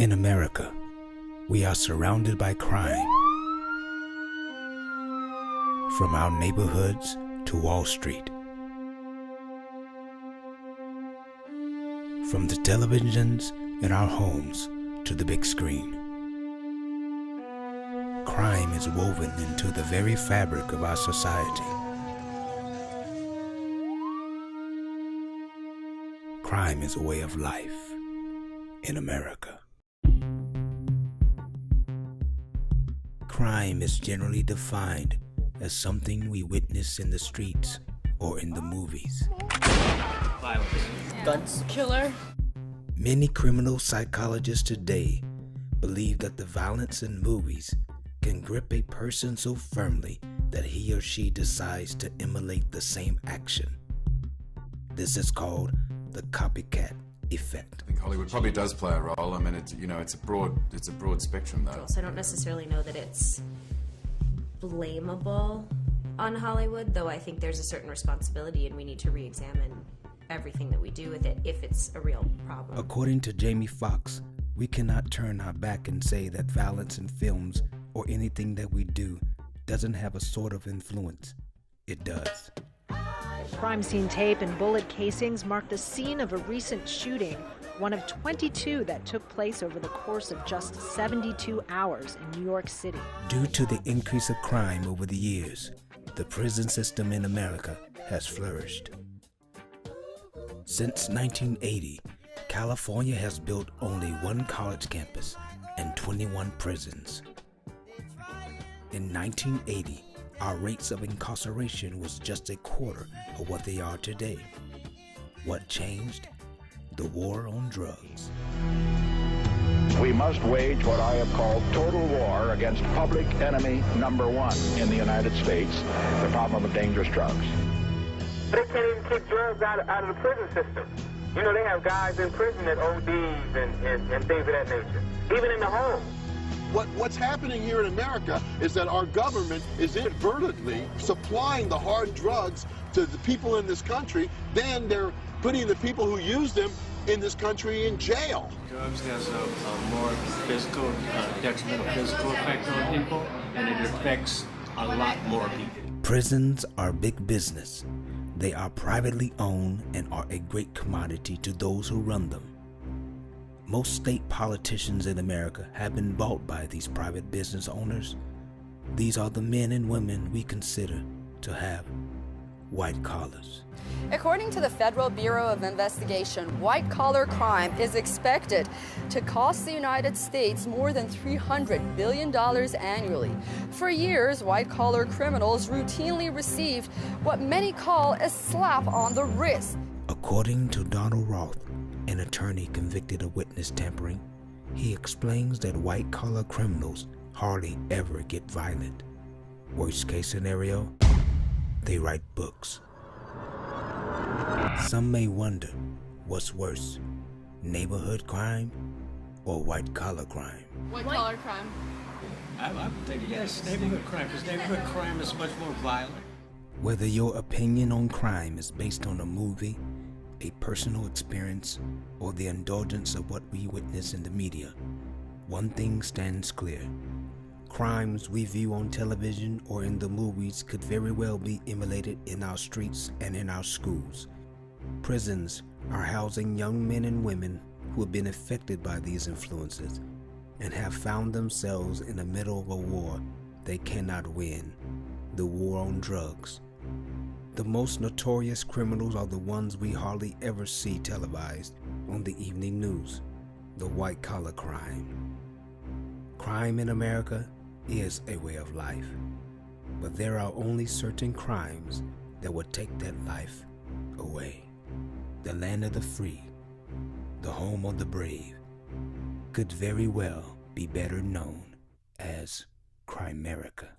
In America, we are surrounded by crime. From our neighborhoods to Wall Street. From the televisions in our homes to the big screen. Crime is woven into the very fabric of our society. Crime is a way of life in America. Crime is generally defined as something we witness in the streets or in the movies. Violence. Guns. Killer. Many criminal psychologists today believe that the violence in movies can grip a person so firmly that he or she decides to emulate the same action. This is called the copycat effect. I think Hollywood probably does play a role. I mean, it's a broad spectrum though. So I don't necessarily know that it's blamable on Hollywood, though I think there's a certain responsibility and we need to re-examine everything that we do with it if it's a real problem. According to Jamie Foxx, we cannot turn our back and say that violence in films or anything that we do doesn't have a sort of influence. It does. Crime scene tape and bullet casings mark the scene of a recent shooting, one of 22 that took place over the course of just 72 hours in New York City. Due to the increase of crime over the years, the prison system in America has flourished. Since 1980, California has built only one college campus and 21 prisons. In 1980, our rates of incarceration was just a quarter of what they are today. What changed? The war on drugs. We must wage what I have called total war against public enemy number one in the United States, the problem of dangerous drugs. They can't even kick drugs out of the prison system. You know, they have guys in prison that ODs and things of that nature, even in the home. What's happening here in America is that our government is inadvertently supplying the hard drugs to the people in this country. Then they're putting the people who use them in this country in jail. Drugs has a more physical, detrimental physical effect on people, and it affects a lot more people. Prisons are big business. They are privately owned and are a great commodity to those who run them. Most state politicians in America have been bought by these private business owners. These are the men and women we consider to have white collars. According to the Federal Bureau of Investigation, white-collar crime is expected to cost the United States more than $300 billion annually. For years, white-collar criminals routinely received what many call a slap on the wrist. According to Donald Roth, an attorney convicted of witness tampering, he explains that white-collar criminals hardly ever get violent. Worst case scenario, they write books. Some may wonder, what's worse, neighborhood crime or white-collar crime? White-collar crime. I would think, yes, neighborhood crime, because neighborhood crime is much more violent. Whether your opinion on crime is based on a movie, a personal experience, or the indulgence of what we witness in the media, one thing stands clear. Crimes we view on television or in the movies could very well be emulated in our streets and in our schools. Prisons are housing young men and women who have been affected by these influences and have found themselves in the middle of a war they cannot win, the war on drugs. The most notorious criminals are the ones we hardly ever see televised on the evening news, the white-collar crime. Crime in America is a way of life, but there are only certain crimes that would take that life away. The land of the free, the home of the brave, could very well be better known as Crimerica.